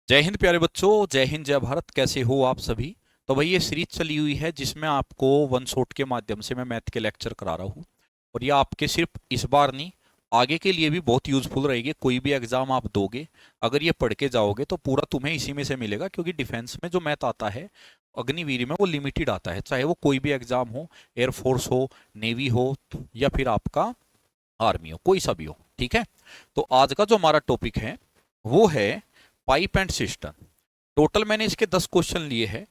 जय हिंद प्यारे बच्चों, जय हिंद जय भारत। कैसे हो आप सभी। तो भाई ये सीरीज चली हुई है जिसमें आपको वन शॉट के माध्यम से मैं मैथ के लेक्चर करा रहा हूँ। और ये आपके सिर्फ इस बार नहीं, आगे के लिए भी बहुत यूजफुल रहेगी। कोई भी एग्जाम आप दोगे, अगर ये पढ़ के जाओगे तो पूरा तुम्हें इसी में से मिलेगा। क्योंकि डिफेंस में जो मैथ आता है अग्निवीर में, वो लिमिटेड आता है। चाहे वो कोई भी एग्जाम हो, एयरफोर्स हो, नेवी हो, या फिर आपका आर्मी हो, कोई सा भी हो। ठीक है। तो आज का जो हमारा टॉपिक है वो है पाइप एंड सिस्टम। टोटल मैंने इसके 10 क्वेश्चन लिए हैं,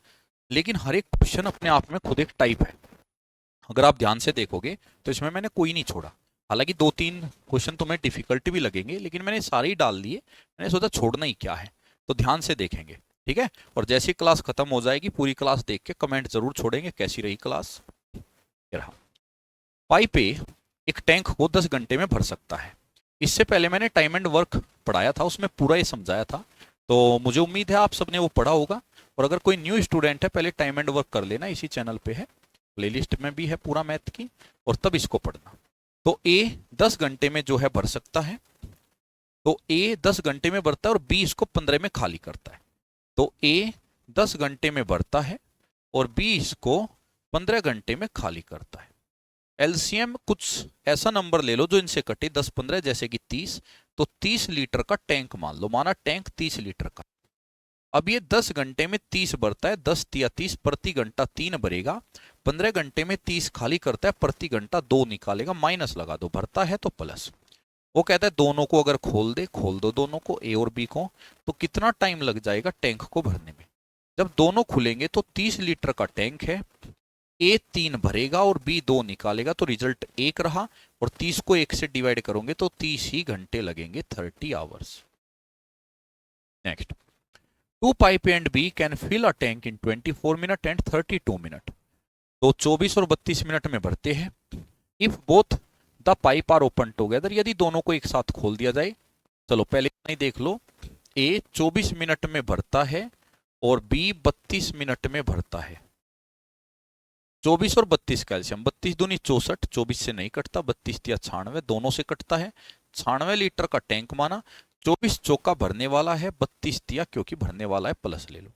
लेकिन हर एक क्वेश्चन अपने आप में खुद एक टाइप है। अगर आप ध्यान से देखोगे तो इसमें मैंने कोई नहीं छोड़ा। हालांकि दो तीन क्वेश्चन तुम्हें डिफिकल्टी भी लगेंगे, लेकिन मैंने सारे ही डाल दिए। मैंने सोचा छोड़ना ही क्या है। तो ध्यान से देखेंगे, ठीक है। और जैसी क्लास खत्म हो जाएगी, पूरी क्लास देख के कमेंट जरूर छोड़ेंगे कैसी रही क्लास। ये रहा। पाइप ए एक टैंक को 10 घंटे में भर सकता है। इससे पहले मैंने टाइम एंड वर्क पढ़ाया था, उसमें पूरा ये समझाया था। तो मुझे उम्मीद है आप सबने वो पढ़ा होगा। और अगर कोई न्यू स्टूडेंट है, पहले टाइम एंड वर्क कर लेना, इसी चैनल पे है, प्लेलिस्ट में भी है पूरा मैथ की, और तब इसको पढ़ना। तो ए 10 घंटे में जो है भर सकता है। तो ए 10 घंटे में भरता है और बी इसको 15 में खाली करता है। तो ए 10 घंटे में भरता है और बी इसको 15 घंटे में खाली करता है। एलसीएम कुछ ऐसा नंबर ले लो जो इनसे कटे, 10 15 जैसे कि 30। तो 30 लीटर का टैंक मान लो, माना टैंक 30 लीटर का। अब ये 10 घंटे में 30 भरता है, 10 या 30 प्रति घंटा 3 भरेगा। 15 घंटे में 30 खाली करता है, प्रति घंटा 2 निकालेगा। माइनस लगा दो, भरता है तो प्लस। वो कहता है दोनों को अगर खोल दो दोनों को, ए और बी को, तो कितना टाइम लग जाएगा टैंक को भरने में। जब दोनों खुलेंगे तो 30 लीटर का टैंक है, ए 3 भरेगा और बी 2 निकालेगा, तो रिजल्ट 1 रहा। और 30 को 1 से डिवाइड करोगे तो 30 ही घंटे लगेंगे, 30 hours. Next, two pipe and B can fill a tank in 24 minute and 32 minute. तो 24 और 32 मिनट में भरते हैं। If both the pipe are open together, यदि दोनों को एक साथ खोल दिया जाए। चलो पहले नहीं देख लो। ए 24 मिनट में भरता है और बी 32 मिनट में भरता है। 24 और 32 कैल्शियम, 32 दूनी 64, 24 से नहीं कटता, 32 या 96 दोनों से कटता है। 96 लीटर का टैंक माना, 24 चौका भरने वाला है, 32 दिया क्योंकि भरने वाला है, प्लस ले लो।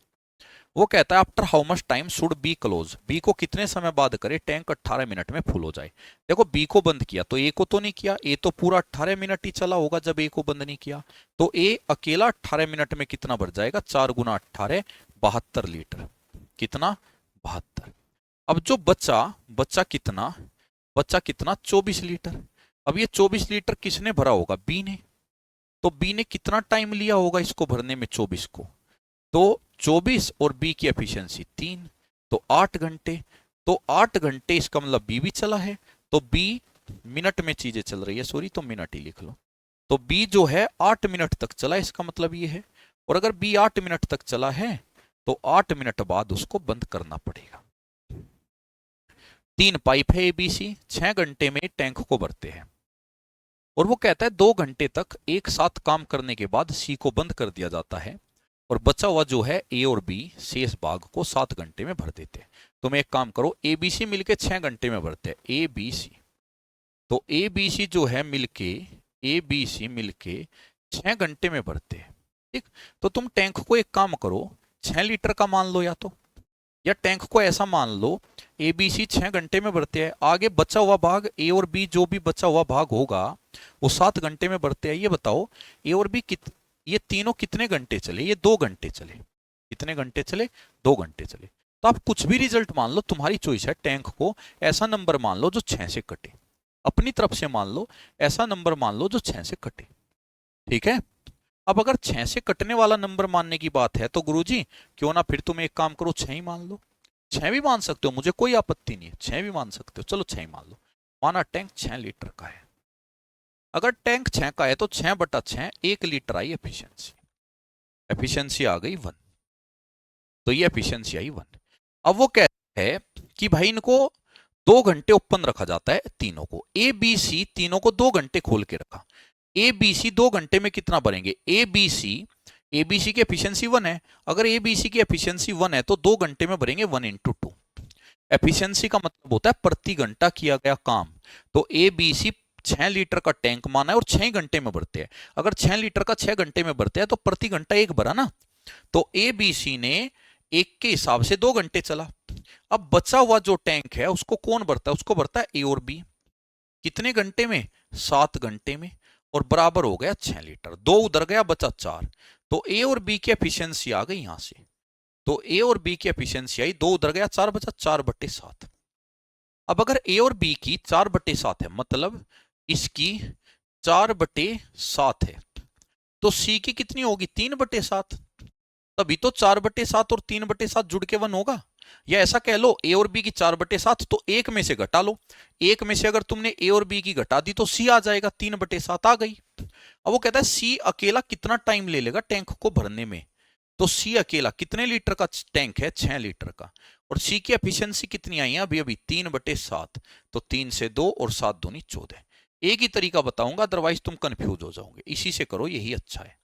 वो कहता है after how much time should be close, B को कितने समय बाद करे टैंक 18 मिनट में फुल हो जाए। देखो बी को बंद किया तो ए को तो नहीं किया, ए तो पूरा 18 मिनट ही चला होगा जब ए को बंद नहीं किया। तो ए अकेला 18 मिनट में कितना भर जाएगा, 4 गुना 18 72 लीटर। कितना, 72। अब जो बच्चा बच्चा कितना, बच्चा कितना 24 लीटर। अब ये 24 लीटर किसने भरा होगा, बी ने। तो बी ने कितना टाइम लिया होगा इसको भरने में, 24 को। तो 24 और बी की एफिशिएंसी 3, तो 8 घंटे। तो 8 घंटे इसका मतलब बी भी चला है। तो बी मिनट में चीजें चल रही है, सॉरी, तो मिनट ही लिख लो। तो बी जो है 8 मिनट तक चला, इसका मतलब ये है। और अगर बी 8 मिनट तक चला है तो 8 मिनट बाद उसको बंद करना पड़ेगा। 3 पाइप है एबीसी, 6 घंटे में टैंक को भरते हैं। और वो कहता है 2 घंटे तक एक साथ काम करने के बाद सी को बंद कर दिया जाता है। और बचा हुआ जो है ए और बी शेष भाग को 7 घंटे में भर देते हैं। तो मैं एक काम करो, ए बी सी मिलके 6 घंटे में भरते हैं, ए बी सी। तो ए बी सी जो है मिलके, ए बी सी मिलके 6 घंटे में भरते हैं। ठीक। तो तुम टैंक को एक काम करो, 6 लीटर का मान लो, या टैंक को ऐसा मान लो ए बी सी 6 घंटे में भरते हैं। आगे बचा हुआ भाग ए और बी, जो भी बचा हुआ भाग होगा वो 7 घंटे में भरते हैं। ये बताओ ए और बी ये तीनों कितने घंटे चले, ये 2 घंटे चले। कितने घंटे चले, 2 घंटे चले। तो आप कुछ भी रिजल्ट मान लो, तुम्हारी चॉइस है। टैंक को ऐसा नंबर मान लो जो 6 से कटे, अपनी तरफ से मान लो ऐसा नंबर मान लो जो 6 से कटे। ठीक है। अब अगर 6 से कटने वाला नंबर मानने की बात है तो गुरुजी क्यों ना फिर तुम एक काम करो, 6 ही मान लो। 6 भी मान सकते हो, मुझे कोई आपत्ति नहीं है, 6 भी मान सकते हो। चलो 6 ही मान लो। माना टैंक 6 लीटर का है। अगर टैंक 6 का है तो 6/6 1 लीटर आई एफिशिएंसी। एफिशिएंसी आ गई 1। तो ये एफिशिएंसी आई 1। अब वो कहता है कि भाई इनको 2 घंटे ओपन रखा जाता है, तीनों को, ए बी सी तीनों को 2 घंटे खोल के रखा। ए बी सी 2 घंटे में कितना भरेंगे, ए बी सी की एफिशिएंसी 1 है। अगर ए बी सी की एफिशिएंसी 1 है तो 2 घंटे में भरेंगे 1 × 2। एफिशिएंसी का मतलब होता है प्रति घंटा किया गया काम। तो ए बी सी 6 लीटर का टैंक माना है और 6 घंटे में भरते हैं। अगर 6 लीटर का 6 घंटे में भरते हैं तो प्रति घंटा 1 भरा ना। तो ए बी सी ने एक के हिसाब से 2 घंटे चला। अब बचा हुआ जो टैंक है उसको कौन भरता है? उसको भरता है ए और बी। कितने घंटे में? 7 घंटे में। और बराबर हो गया 6 लीटर। 2 उधर गया, बचा 4। तो ए और बी की एफिशिएंसी आ गई यहां से। तो ए और बी की एफिशिएंसी आई, 2 उधर गया, 4 बचा, 4/7। अब अगर ए और बी की 4/7 है, मतलब इसकी 4/7 है, तो सी की कितनी होगी? 3/7। तभी तो 4/7 और 3/7 जुड़ के 1 होगा। या ऐसा कह लो, ए और बी की 4/7, तो एक में से घटा लो। एक में से अगर तुमने ए और बी की घटा दी तो सी आ जाएगा, 3/7 आ गई। अब वो कहता है सी अकेला कितना टाइम ले लेगा टैंक को भरने में। तो सी अकेला कितने लीटर का टैंक है? 6 लीटर का। और सी की एफिशिएंसी कितनी आई है अभी अभी? 3/7। तो 3 से 2 और 7 दूनी 14। एक ही तरीका बताऊंगा, अदरवाइज तुम कंफ्यूज हो जाओगे। इसी से करो, यही अच्छा है।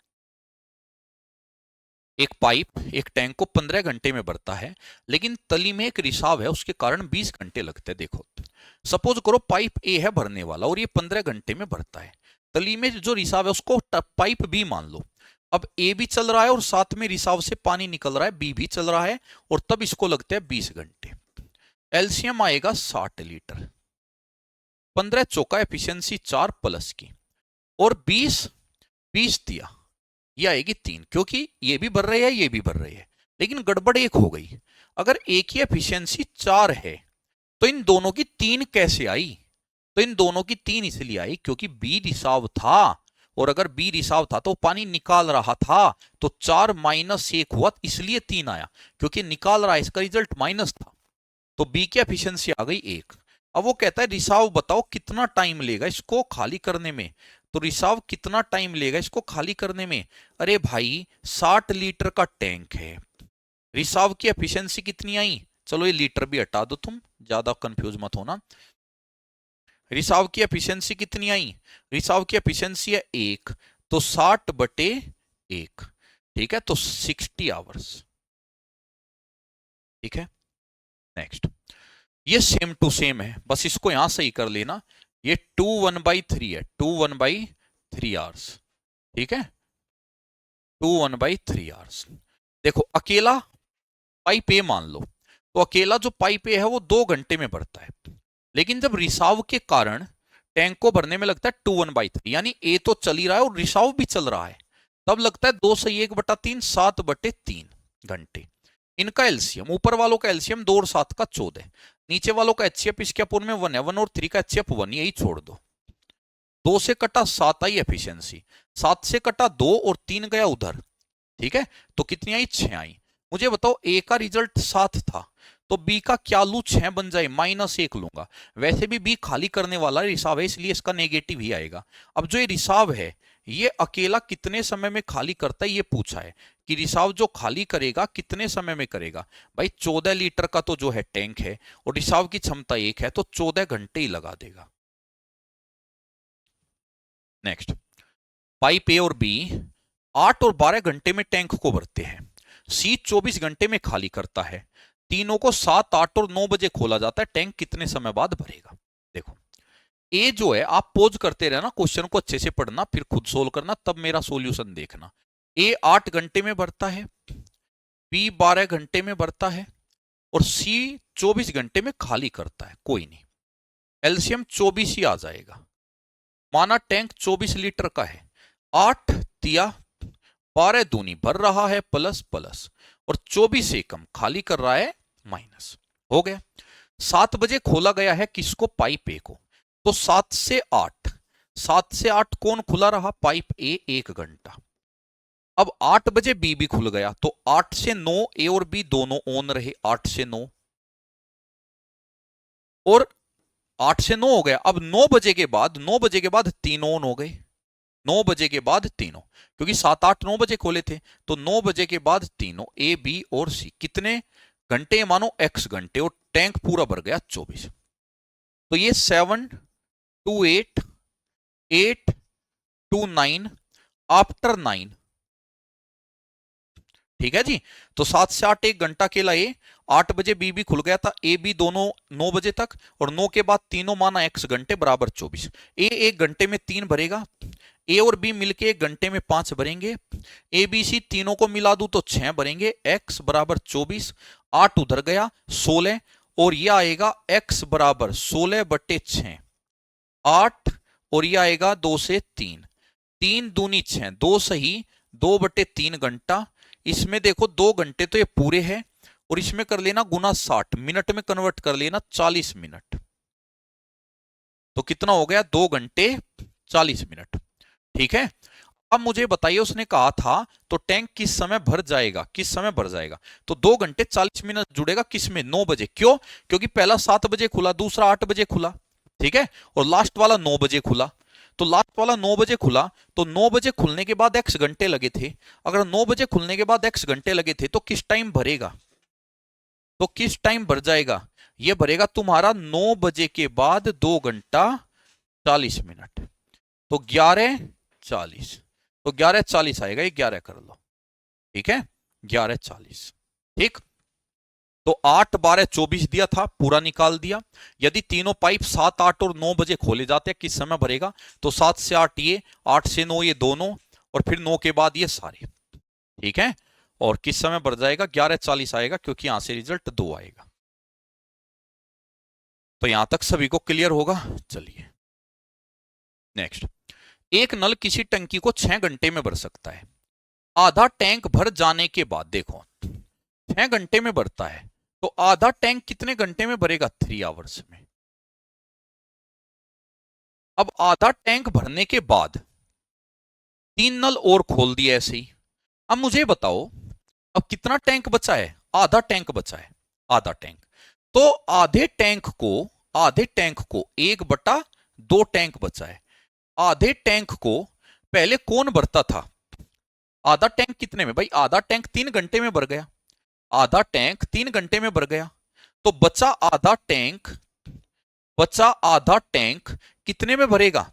एक पाइप एक टैंक को 15 घंटे में भरता है, लेकिन तली में एक रिसाव है, उसके कारण 20 घंटे लगते हैं। देखो, सपोज करो पाइप ए है भरने वाला और ये 15 घंटे में भरता है। तली में जो रिसाव है उसको पाइप बी मान लो। अब ए भी चल रहा है और साथ में रिसाव से पानी निकल रहा है, बी भी चल रहा है, और तब इसको लगते हैं 20 घंटे। एलसीएम आएगा 60 लीटर। 15 चौका एफिशिएंसी 4 प्लस की, और 20 20 दिया, ये आएगी 3, क्योंकि ये भी भर रहे हैं ये भी भर रहे हैं। लेकिन गड़बड़ एक हो गई, अगर एक ही एफिशिएंसी 4 है तो इन दोनों की 3 कैसे आई? तो इन दोनों की 3 इसलिए आई क्योंकि बी रिसाव था, और अगर बी रिसाव था तो पानी निकाल रहा था, तो 4 - 1 हुआ, इसलिए 3 आया, क्योंकि निकाल रहा है, इसका रिजल्ट माइनस था। तो बी की एफिशिएंसी आ गई 1। अब वो कहता है रिसाव बताओ कितना टाइम लेगा इसको खाली करने में। तो रिसाव कितना टाइम लेगा इसको खाली करने में? अरे भाई 60 लीटर का टैंक है, रिसाव की एफिशिएंसी कितनी आई? चलो ये लीटर भी हटा दो, तुम ज्यादा कंफ्यूज मत होना। रिसाव की एफिशिएंसी कितनी आई? रिसाव की एफिशिएंसी है 1, तो 60/1। ठीक है, तो 60 आवर्स। ठीक है, नेक्स्ट। ये सेम टू सेम है, बस इसको यहां सही कर लेना। ये 2 1/3 है, 2 1/3 आवर्स। ठीक है, 2 1/3 आवर्स। देखो, अकेला पाइप ए मान लो, तो अकेला जो पाइप ए है वो 2 घंटे में भरता है। लेकिन जब रिसाव के कारण टैंक को भरने में लगता है 2 1/3, यानी ए तो चल ही रहा है और रिसाव भी चल रहा है, तब लगता है 2 से 1/3, 7/3 घंटे। इनका एलसीएम, ऊपर वालों का एलसीएम 2 और 7 का 14, नीचे वालों का एचसीएफ इसके अपोन में 1 है, 1 और 3 का एचसीएफ 1, यही छोड़ दो। 2 से कटा 7 आई एफिशिएंसी, 7 से कटा 2 और 3 गया उधर। ठीक है, तो कितनी आई? 6 आई। मुझे बताओ, ए का रिजल्ट 7 था, तो बी का क्या लू? 6 बन जाए, -1 लूंगा। वैसे भी बी खाली करने वाला रिसाव है, इसलिए इसका नेगेटिव ही आएगा। अब जो ये रिसाव है ये अकेला कितने समय में खाली करता है, ये पूछा है कि रिसाव जो खाली करेगा कितने समय में करेगा। भाई 14 लीटर का तो जो है टैंक है, और रिसाव की क्षमता 1 है, तो 14 घंटे ही लगा देगा। नेक्स्ट, पाइप ए और बी 8 और 12 घंटे में टैंक को भरते हैं। सी 24 घंटे में खाली करता है। तीनों को 7, 8 और 9 बजे खोला जाता है। टैंक कितने समय बाद भरेगा? देखो, ए जो है, आप पोज करते रहना, क्वेश्चन को अच्छे से पढ़ना, फिर खुद सोल्व करना, तब मेरा सॉल्यूशन देखना। ए 8 घंटे में भरता है, बी 12 घंटे में भरता है, और सी 24 घंटे में खाली करता है। कोई नहीं, एलसीएम 24 ही आ जाएगा। माना टैंक 24 लीटर का है, 8 दिया, 12 दूनी भर रहा है, प्लस प्लस, और 24 एकम खाली कर रहा है, माइनस। हो गया। 7 बजे खोला गया है किसको? पाइप ए को। तो 7 से 8, 7 से 8 कौन खुला रहा? पाइप ए, 1 घंटा। अब 8 बजे बी भी खुल गया, तो 8 से 9 ए और बी दोनों ऑन रहे, 8 से 9, और 8 से 9 हो गया। अब 9 बजे के बाद, 9 बजे के बाद तीनों ऑन हो गए, 9 बजे के बाद तीनों, क्योंकि 7, 8, 9 बजे खोले थे, तो 9 बजे के बाद तीनों ए, बी और सी कितने घंटे? मानो x घंटे, और टैंक पूरा भर गया 24। तो ये 7 to 8, 8 to 9, आफ्टर 9। ठीक है जी, तो 7 से 8 1 घंटा केला ए, 8 बजे बी भी खुल गया था, ए बी दोनों 9 बजे तक, और 9 के बाद तीनों माना x घंटे बराबर 24। ए 1 घंटे में 3 भरेगा, ए और बी मिलके 1 घंटे में 5 भरेंगे, ए बी सी तीनों को मिला दूं तो 6 भरेंगे, x बराबर 24, 8 उधर गया 16, और यह आएगा x बराबर 16/6, 8, और यह आएगा 2 से 3, 3 दूनी 6, 2 सही 2/3 घंटा। इसमें देखो 2 घंटे तो ये पूरे हैं, और इसमें कर लेना गुना 60, मिनट में कन्वर्ट कर लेना 40 मिनट, तो कितना हो गया 2 घंटे 40 मिनट। ठीक है, अब मुझे बताइए उसने कहा था तो टैंक किस समय भर जाएगा, किस समय भर जाएगा, तो 2 घंटे 40 मिनट जुड़ेगा किसमें, 9 बजे। क्यों, क्योंकि पहला 7 बजे खुला, दूसरा 8 बजे खुला, ठीक है, और लास्ट वाला 9 बजे खुला। तो लास्ट वाला 9 बजे खुला, तो 9 बजे खुलने के बाद x घंटे लगे थे, अगर 9 बजे खुलने के बाद x घंटे लगे थे तो किस टाइम भरेगा, तो किस टाइम भर जाएगा, ये भरेगा तुम्हारा 9 बजे के बाद 2 घंटा 40 मिनट, तो 11:40, तो 11:40 आएगा, ये 11 कर लो, ठीक है, 11:40। ठीक, तो 8, 12, 24 दिया था, पूरा निकाल दिया। यदि तीनों पाइप 7, 8 और 9 बजे खोले जाते हैं किस समय भरेगा, तो 7 से 8 ये, 8 से 9 ये दोनों, और फिर 9 के बाद ये सारे, ठीक है, और किस समय भर जाएगा, 11:40 आएगा, क्योंकि यहां से रिजल्ट 2 आएगा। तो यहां तक सभी को क्लियर होगा। चलिए नेक्स्ट, एक नल किसी टंकी को 6 घंटे में भर सकता है, आधा टैंक भर जाने के बाद, देखो 6 घंटे में भरता है, तो आधा टैंक कितने घंटे में भरेगा, 3 आवर्स में। अब आधा टैंक भरने के बाद 3 नल और खोल दिए ऐसे ही। अब मुझे बताओ अब कितना टैंक बचा है, आधा टैंक बचा है, आधा टैंक, तो आधे टैंक को 1/2 टैंक बचा है। आधे टैंक को पहले कौन भरता था, आधा टैंक कितने में, भाई आधा टैंक 3 घंटे में भर गया, आधा टैंक 3 घंटे में भर गया, तो बचा आधा टैंक कितने में भरेगा,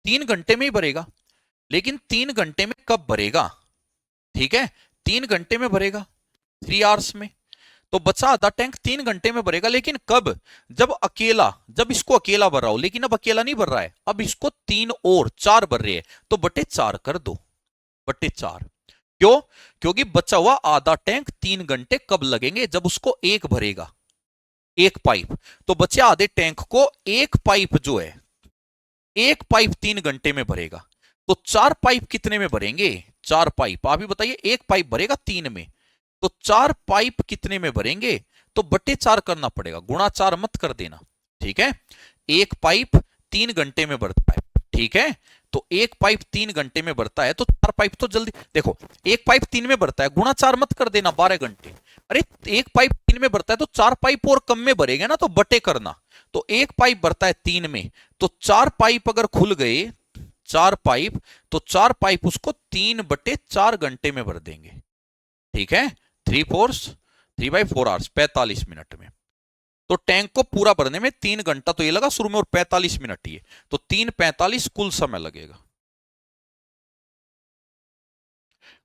3 घंटे में ही भरेगा, लेकिन 3 घंटे में कब भरेगा, ठीक है, 3 घंटे में भरेगा, 3 आवर्स में। तो बचा आधा टैंक 3 घंटे में भरेगा, लेकिन कब, जब इसको अकेला भर रहा हो, लेकिन अब अकेला नहीं भर रहा है, अब इसको 3 और 4 भर रहे हैं, तो बटे 4 कर दो, बटे 4। क्यों, क्योंकि बचा हुआ आधा टैंक 3 घंटे कब लगेंगे, जब उसको एक भरेगा, एक पाइप, तो बचे आधे टैंक को एक पाइप जो है, एक पाइप 3 घंटे में भरेगा, तो 4 पाइप कितने में भरेंगे, 4 पाइप, आप ही बताइए, एक पाइप भरेगा 3 में, तो 4 पाइप कितने में भरेंगे, तो बटे 4 करना पड़ेगा, गुणा 4 मत कर देना, ठीक है, एक पाइप 3 घंटे में भरता है, ठीक है, तो एक पाइप 3 घंटे में भरता है, तो 4 पाइप तो जल्दी देखो, एक पाइप 3 में भरता है, गुणा 4 मत कर देना, 12 घंटे, अरे एक पाइप 3 में भरता है तो 4 पाइप और कम में भरेगा ना, तो बटे करना, तो एक पाइप भरता है 3 में, तो 4 पाइप अगर खुल गए, 4 पाइप, तो 4 पाइप उसको 3/4 घंटे में भर देंगे, ठीक है, 3/4 आवर्स, 45 मिनट में। तो टैंक को पूरा भरने में 3 घंटा तो ये लगा शुरू में, और 45 मिनट ये, तो 3:45 कुल समय लगेगा।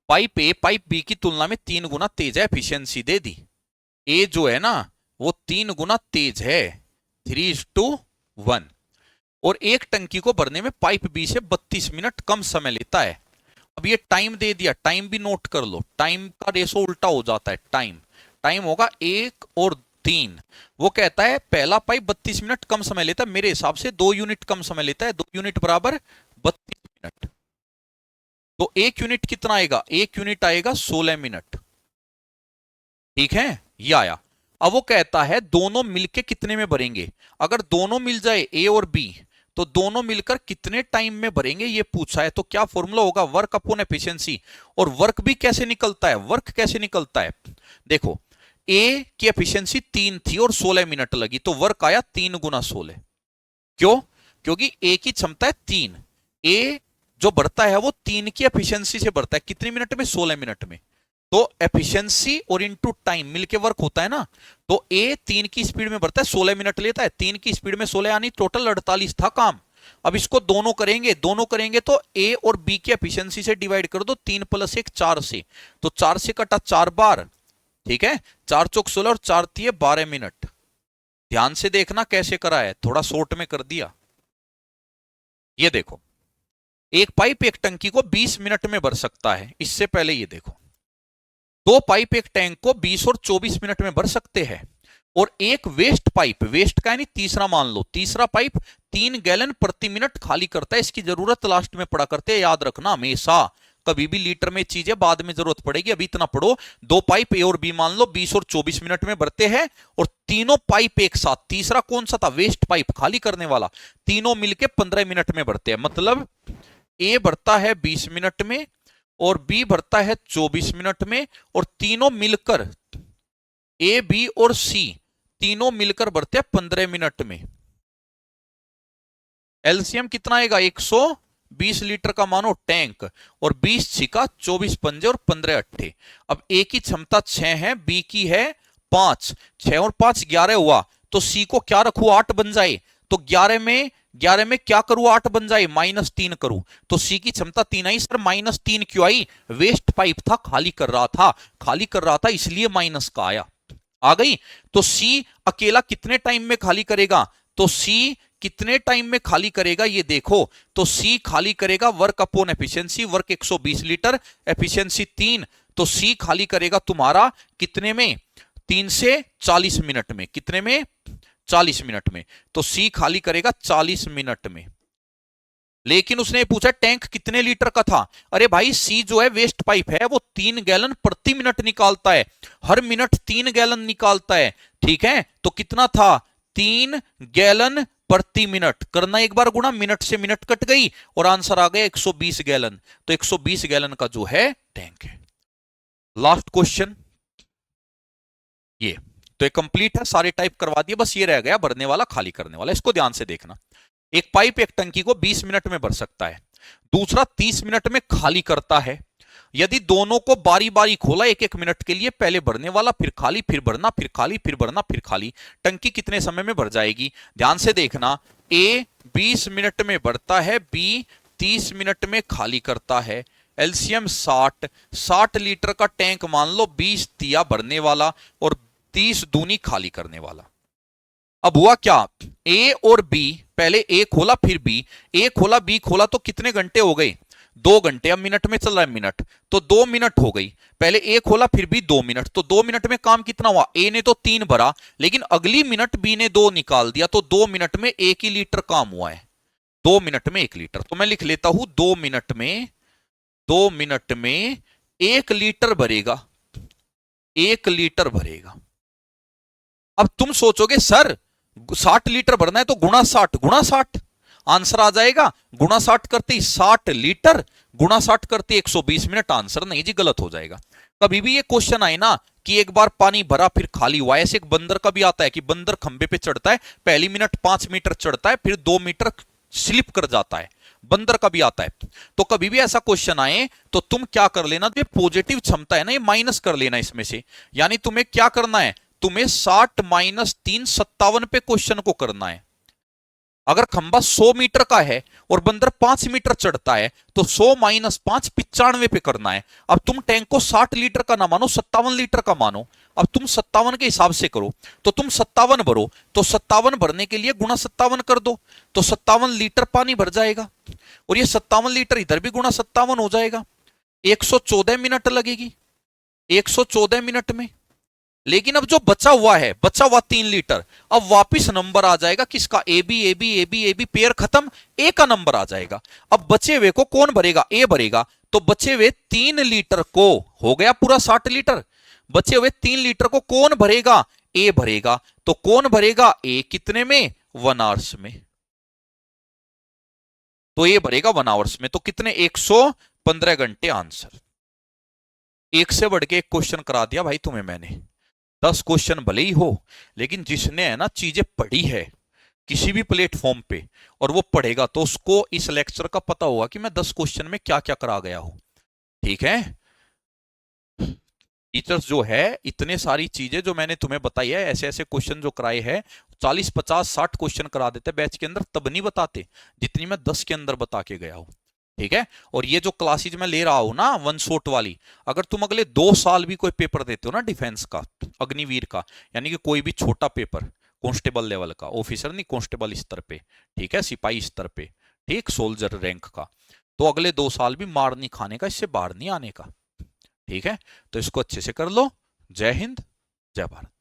पाइप ए पाइप बी की तुलना में 3 गुना तेज है, एफिशिएंसी दे दी, ए जो है ना वो 3 गुना तेज है, 3:1, और एक टंकी को भरने में पाइप बी से 32 मिनट कम समय लेता है। अब ये टाइम दे दिया, टाइम भी नोट कर लो, टाइम का रेशो उल्टा हो जाता है, टाइम होगा 1 और 3, वो कहता है पहला पाइप 32 मिनट कम समय लेता है, मेरे हिसाब से 2 यूनिट कम समय लेता है, 2 यूनिट बराबर 32 मिनट, तो 1 यूनिट कितना आएगा, 1 यूनिट आएगा 16 मिनट, ठीक है, ये आया। अब वो कहता है दोनों मिलके कितने में भरेंगे, अगर दोनों मिल जाए ए और बी, तो दोनों मिलकर कितने टाइम में भरेंगे ये पूछा है, तो क्या फॉर्मूला होगा, वर्क अपॉन एफिशिएंसी, और वर्क भी कैसे निकलता है, वर्क कैसे निकलता है, देखो ए की एफिशिएंसी 3 थी और 16 मिनट लगी, तो वर्क आया 3 गुना 16, क्यों, क्योंकि ए की क्षमता है 3, ए जो बढ़ता है वो 3 की एफिशिएंसी से बढ़ता है, कितने मिनट में, 16 मिनट में, तो एफिशिएंसी और इनटू टाइम मिलके वर्क होता है ना, तो ए 3 की स्पीड में बढ़ता है, 16 मिनट लेता है, 3 की स्पीड में 16 यानी टोटल 48 था काम। अब इसको दोनों करेंगे तो ए और बी की एफिशिएंसी से डिवाइड कर दो, 3 + 1 4 से, तो 4 से कटा 4 बार, ठीक है, 4 चौक 16 और 4 तिये 12 मिनट। ध्यान से देखना कैसे करा है, थोड़ा शॉर्ट में कर दिया। ये देखो एक पाइप एक टंकी को 20 मिनट में भर सकता है। इससे पहले ये देखो, दो पाइप एक टैंक को 20 और 24 मिनट में भर सकते हैं। और एक वेस्ट पाइप, वेस्ट का यानी तीसरा मान लो, तीसरा पाइप 3 गैलन प्रति मिनट खाली करता है। इसकी जरूरत लास्ट में पड़ा करते हैं, याद रखना हमेशा। कभी भी लीटर में चीजें बाद में जरूरत पड़ेगी, अभी इतना पढ़ो। दो पाइप ए और बी मान लो 20 और 24 मिनट में भरते हैं, और तीनों पाइप एक साथ, तीसरा कौन सा था, वेस्ट पाइप खाली करने वाला, तीनों मिलके 15 मिनट में भरते हैं। मतलब ए भरता है 20 मिनट में और बी भरता है 24 मिनट में, और तीनों मिलकर, ए बी और सी तीनों मिलकर भरते हैं 15 मिनट में। एलसीएम कितना आएगा, 120 लीटर का मानो टैंक, और 20 छिका 24 पंजे और 15 अट्ठे। अब ए की क्षमता 6 है, बी की है 5, 6 और 5 11 हुआ, तो सी को क्या रखू, 8 बन जाए। तो 11 में क्या करूं, 8 बन जाए, -3 करूं, तो सी की क्षमता 3 आई। सर -3 क्यों आई, वेस्ट पाइप था, खाली कर रहा था, इसलिए माइनस का आया। आ गई। तो सी अकेला कितने टाइम में खाली करेगा, तो सी कितने टाइम में खाली करेगा ये देखो, तो सी खाली करेगा work upon efficiency, work 120 litre, efficiency 3, तो सी खाली करेगा तुम्हारा कितने में, 3 से 40 मिनट में। कितने में, 40 मिनट में। तो सी खाली करेगा 40 मिनट में। लेकिन उसने पूछा टैंक कितने लीटर का था। अरे भाई सी जो है वेस्ट पाइप है, वो 3 गैलन प्रति मिनट निकालता है, हर मिनट 3 गैलन निकालता है। ठीक है, तो कितना था, 3 गैलन प्रति मिनट। करना एक बार गुणा, मिनट से मिनट कट गई और आंसर आ गया 120 गैलन। तो 120 गैलन का जो है टैंक है। लास्ट क्वेश्चन ये तो कंप्लीट है, सारे टाइप करवा दिए, बस ये रह गया भरने वाला खाली करने वाला। इसको ध्यान से देखना, एक पाइप एक टंकी को 20 मिनट में भर सकता है, दूसरा 30 मिनट में खाली करता है। यदि दोनों को बारी बारी खोला 1-1 मिनट के लिए, पहले भरने वाला फिर खाली, फिर भरना, फिर खाली, फिर भरना, फिर खाली, टंकी कितने समय में भर जाएगी। ध्यान से देखना, ए 20 मिनट में भरता है, बी 30 मिनट में खाली करता है। एलसीएम 60 लीटर का टैंक मान लो, 20 दिया भरने वाला और 30 दूनी खाली करने वाला। अब हुआ क्या, ए और बी, पहले ए खोला फिर बी, ए खोला बी खोला, तो कितने घंटे हो गए, 2 घंटे। अब मिनट में चल रहा है मिनट, तो 2 मिनट हो गई। पहले ए खोला फिर बी 2 मिनट, तो 2 मिनट में काम कितना हुआ, ए ने तो 3 भरा, लेकिन अगली मिनट बी ने 2 निकाल दिया, तो 2 मिनट में 1 ही लीटर काम हुआ है। 2 मिनट में 1 लीटर, तो मैं लिख लेता हूं 2 मिनट में 1 लीटर भरेगा, 1 लीटर भरेगा। अब तुम सोचोगे सर 60 लीटर भरना है तो गुणा 60 आंसर आ जाएगा। गुणा 60 करते 60 लीटर, गुणा 60 करते 120 मिनट, आंसर नहीं जी, गलत हो जाएगा। कभी भी ये क्वेश्चन आए ना कि एक बार पानी भरा फिर खाली हुआ, ऐसे एक बंदर का भी आता है कि बंदर खंबे पे चढ़ता है, पहली मिनट 5 मीटर चढ़ता है, फिर 2 मीटर स्लिप कर जाता है, बंदर का भी आता है। तो कभी भी ऐसा क्वेश्चन आए तो तुम क्या कर लेना, जो पॉजिटिव क्षमता है ना, ये माइनस कर लेना इसमें से। यानी तुम्हें क्या करना है, तुम्हें 60 - 3 57 पे क्वेश्चन को करना है। अगर खंबा 100 मीटर का है और बंदर 5 मीटर चढ़ता है, तो 100 - 5 95 पे करना है। अब तुम टैंक को 60 लीटर का ना मानो, 57 लीटर का मानो। अब तुम 57 के हिसाब से करो, तो तुम 57 भरो, तो 57 भरने के लिए गुणा 57 कर दो, तो 57 लीटर पानी भर जाएगा। और ये 57 लीटर इधर भी गुणा 57 हो जाएगा। 114 मिनट लगेगी, 114 मिनट में। लेकिन अब जो बचा हुआ 3 लीटर, अब वापिस नंबर आ जाएगा किसका, ए बी, पेयर खत्म, ए का नंबर आ जाएगा। अब बचे हुए को कौन भरेगा, ए भरेगा। तो बचे हुए 3 लीटर को, हो गया पूरा 60 लीटर, बचे हुए 3 लीटर को कौन भरेगा, ए भरेगा। तो कौन भरेगा, ए कितने में, 1 आवर्स में। तो ए भरेगा 1 आवर्स में, तो कितने, 115 घंटे आंसर। एक से बढ़ के एक क्वेश्चन करा दिया भाई तुम्हें मैंने। 10 क्वेश्चन भले ही हो, लेकिन जिसने है ना चीजें पढ़ी है किसी भी प्लेटफॉर्म पे और वो पढ़ेगा, तो उसको इस लेक्चर का पता होगा कि मैं 10 क्वेश्चन में क्या क्या करा गया हूं। ठीक है, टीचर्स जो है इतने सारी चीजें जो मैंने तुम्हें बताई है, ऐसे ऐसे क्वेश्चन जो कराए हैं, 40 50 60 क्वेश्चन करा देते बैच के अंदर, तब नहीं बताते जितनी मैं 10 के अंदर बता के गया हूं। ठीक है, और ये जो क्लासेज मैं ले रहा हूं ना 1 शॉट वाली, अगर तुम अगले 2 साल भी कोई पेपर देते हो ना डिफेंस का, अग्निवीर का, यानी कि कोई भी छोटा पेपर, कांस्टेबल लेवल का, ऑफिसर नहीं, कांस्टेबल स्तर पे, ठीक है, सिपाही स्तर पे, ठीक, सोल्जर रैंक का, तो अगले 2 साल भी मार नहीं खाने का, इससे बाहर नहीं आने का। ठीक है, तो इसको अच्छे से कर लो। जय हिंद, जय भारत।